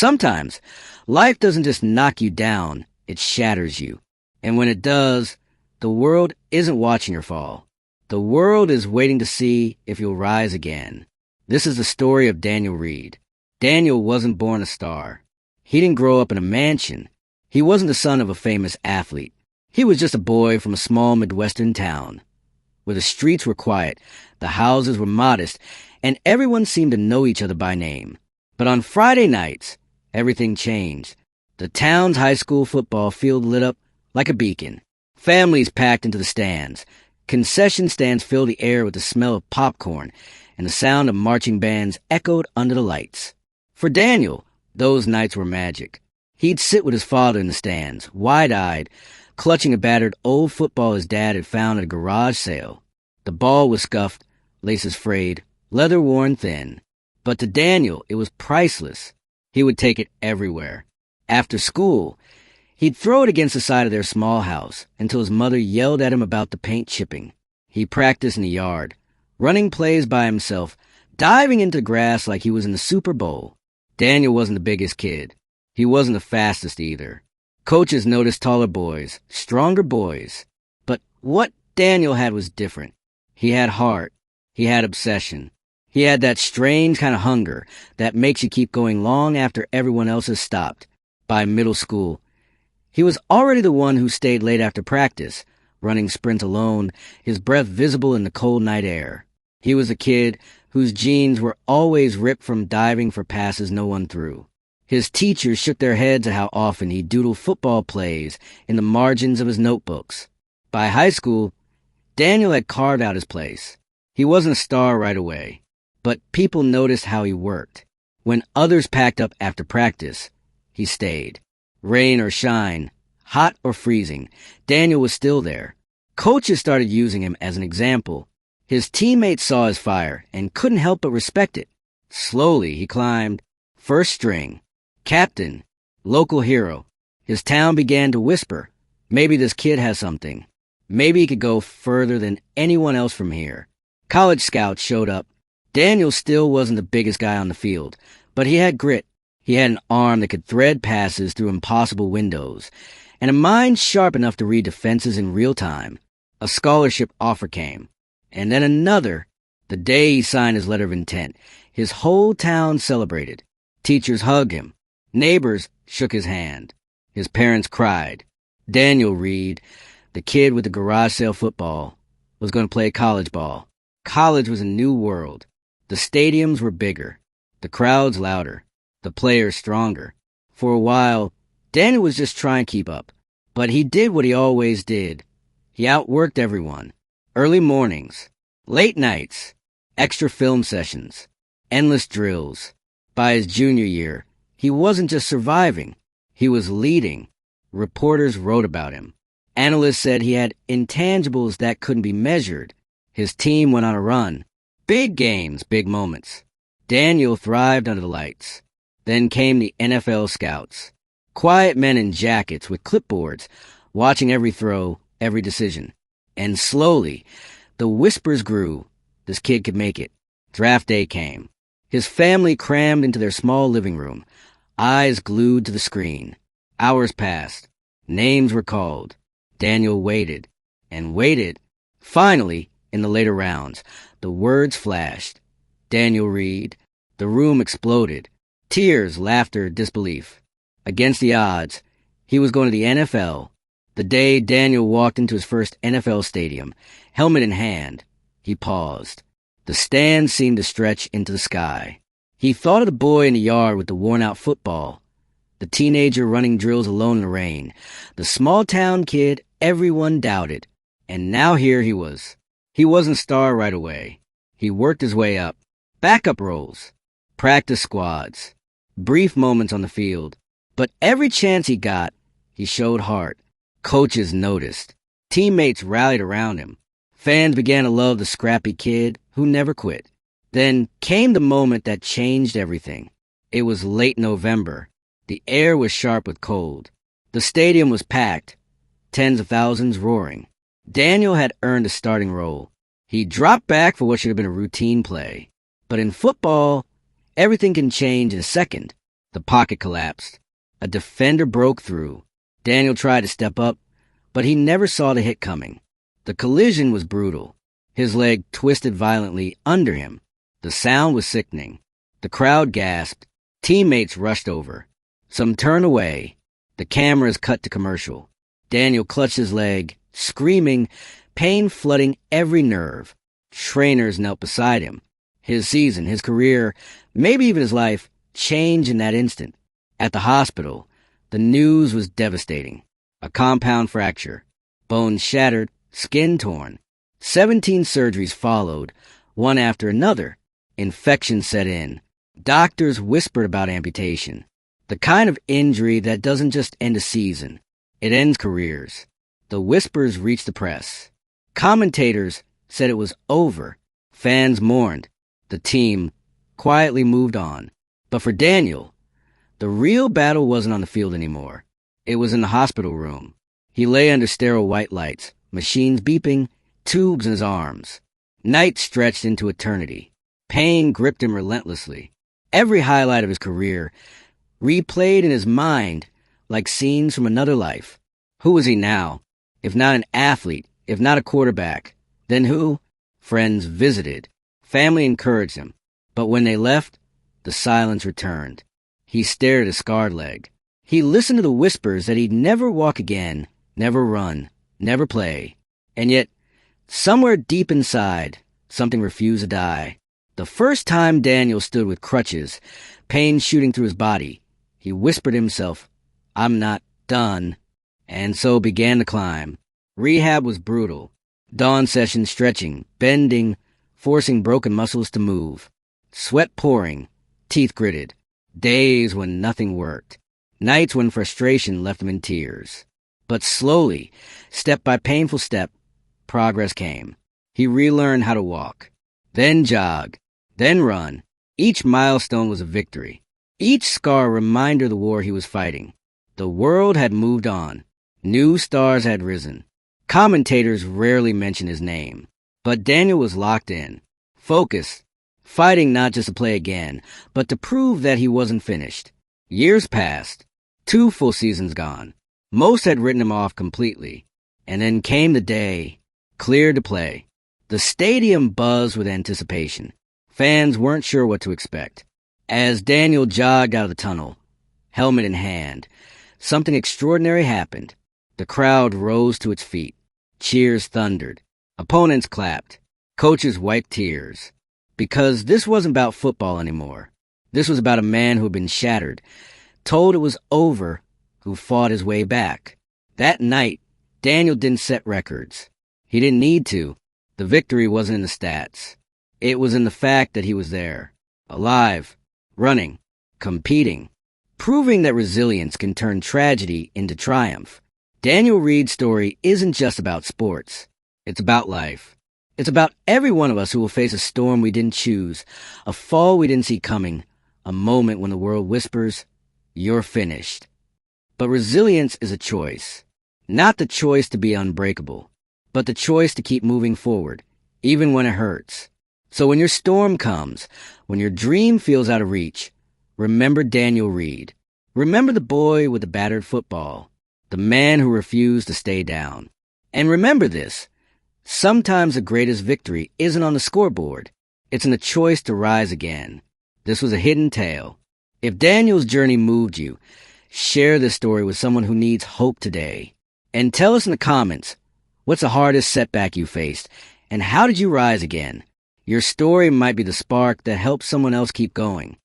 Sometimes, life doesn't just knock you down, it shatters you. And when it does, the world isn't watching your fall. The world is waiting to see if you'll rise again. This is the story of Daniel Reed. Daniel wasn't born a star. He didn't grow up in a mansion. He wasn't the son of a famous athlete. He was just a boy from a small Midwestern town, where the streets were quiet, the houses were modest, and everyone seemed to know each other by name. But on Friday nights, everything changed. The town's high school football field lit up like a beacon. Families packed into the stands. Concession stands filled the air with the smell of popcorn, and the sound of marching bands echoed under the lights. For Daniel, those nights were magic. He'd sit with his father in the stands, wide-eyed, clutching a battered old football his dad had found at a garage sale. The ball was scuffed, laces frayed, leather worn thin. But to Daniel, it was priceless. He would take it everywhere. After school, he'd throw it against the side of their small house until his mother yelled at him about the paint chipping. He practiced in the yard, running plays by himself, diving into grass like he was in the Super Bowl. Daniel wasn't the biggest kid. He wasn't the fastest either. Coaches noticed taller boys, stronger boys. But what Daniel had was different. He had heart. He had obsession. He had that strange kind of hunger that makes you keep going long after everyone else has stopped. By middle school, he was already the one who stayed late after practice, running sprints alone, his breath visible in the cold night air. He was a kid whose jeans were always ripped from diving for passes no one threw. His teachers shook their heads at how often he doodled football plays in the margins of his notebooks. By high school, Daniel had carved out his place. He wasn't a star right away, but people noticed how he worked. When others packed up after practice, he stayed. Rain or shine, hot or freezing, Daniel was still there. Coaches started using him as an example. His teammates saw his fire and couldn't help but respect it. Slowly, he climbed first string, captain, local hero. His town began to whisper, maybe this kid has something. Maybe he could go further than anyone else from here. College scouts showed up. Daniel still wasn't the biggest guy on the field, but he had grit. He had an arm that could thread passes through impossible windows, and a mind sharp enough to read defenses in real time. A scholarship offer came, and then another. The day he signed his letter of intent, his whole town celebrated. Teachers hugged him. Neighbors shook his hand. His parents cried. Daniel Reed, the kid with the garage sale football, was going to play college ball. College was a new world. The stadiums were bigger, the crowds louder, the players stronger. For a while, Daniel was just trying to keep up. But he did what he always did. He outworked everyone. Early mornings, late nights, extra film sessions, endless drills. By his junior year, he wasn't just surviving. He was leading. Reporters wrote about him. Analysts said he had intangibles that couldn't be measured. His team went on a run. Big games, big moments. Daniel thrived under the lights. Then came the NFL scouts. Quiet men in jackets with clipboards, watching every throw, every decision. And slowly, the whispers grew. This kid could make it. Draft day came. His family crammed into their small living room, eyes glued to the screen. Hours passed. Names were called. Daniel waited and waited. Finally, in the later rounds, the words flashed. Daniel Reed. The room exploded. Tears, laughter, disbelief. Against the odds, he was going to the NFL. The day Daniel walked into his first NFL stadium, helmet in hand, he paused. The stands seemed to stretch into the sky. He thought of the boy in the yard with the worn-out football, the teenager running drills alone in the rain, the small-town kid everyone doubted. And now here he was. He wasn't a star right away. He worked his way up. Backup roles, practice squads, brief moments on the field. But every chance he got, he showed heart. Coaches noticed. Teammates rallied around him. Fans began to love the scrappy kid who never quit. Then came the moment that changed everything. It was late November. The air was sharp with cold. The stadium was packed, tens of thousands roaring. Daniel had earned a starting role. He dropped back for what should have been a routine play. But in football, everything can change in a second. The pocket collapsed. A defender broke through. Daniel tried to step up, but he never saw the hit coming. The collision was brutal. His leg twisted violently under him. The sound was sickening. The crowd gasped. Teammates rushed over. Some turned away. The cameras cut to commercial. Daniel clutched his leg, screaming, pain flooding every nerve. Trainers knelt beside him. His season, his career, maybe even his life, changed in that instant. At the hospital, the news was devastating. A compound fracture. Bones shattered, skin torn. 17 surgeries followed, one after another. Infection set in. Doctors whispered about amputation. The kind of injury that doesn't just end a season. It ends careers. The whispers reached the press. Commentators said it was over. Fans mourned. The team quietly moved on. But for Daniel, the real battle wasn't on the field anymore. It was in the hospital room. He lay under sterile white lights, machines beeping, tubes in his arms. Night stretched into eternity. Pain gripped him relentlessly. Every highlight of his career replayed in his mind like scenes from another life. Who was he now? If not an athlete, if not a quarterback, then who? Friends visited. Family encouraged him. But when they left, the silence returned. He stared at his scarred leg. He listened to the whispers that he'd never walk again, never run, never play. And yet, somewhere deep inside, something refused to die. The first time Daniel stood with crutches, pain shooting through his body, he whispered to himself, "I'm not done." And so began the climb. Rehab was brutal. Dawn sessions stretching, bending, forcing broken muscles to move. Sweat pouring, teeth gritted. Days when nothing worked. Nights when frustration left him in tears. But slowly, step by painful step, progress came. He relearned how to walk. Then jog. Then run. Each milestone was a victory. Each scar a reminder of the war he was fighting. The world had moved on. New stars had risen. Commentators rarely mentioned his name. But Daniel was locked in. Focused. Fighting not just to play again, but to prove that he wasn't finished. Years passed. 2 full seasons gone. Most had written him off completely. And then came the day. Cleared to play. The stadium buzzed with anticipation. Fans weren't sure what to expect. As Daniel jogged out of the tunnel, helmet in hand, something extraordinary happened. The crowd rose to its feet. Cheers thundered. Opponents clapped. Coaches wiped tears. Because this wasn't about football anymore. This was about a man who had been shattered, told it was over, who fought his way back. That night, Daniel didn't set records. He didn't need to. The victory wasn't in the stats. It was in the fact that he was there, alive, running, competing, proving that resilience can turn tragedy into triumph. Daniel Reed's story isn't just about sports. It's about life. It's about every one of us who will face a storm we didn't choose, a fall we didn't see coming, a moment when the world whispers, "You're finished." But resilience is a choice. Not the choice to be unbreakable, but the choice to keep moving forward, even when it hurts. So when your storm comes, when your dream feels out of reach, remember Daniel Reed. Remember the boy with the battered football, the man who refused to stay down. And remember this, sometimes the greatest victory isn't on the scoreboard. It's in the choice to rise again. This was a hidden tale. If Daniel's journey moved you, share this story with someone who needs hope today. And tell us in the comments, what's the hardest setback you faced, and how did you rise again? Your story might be the spark that helps someone else keep going.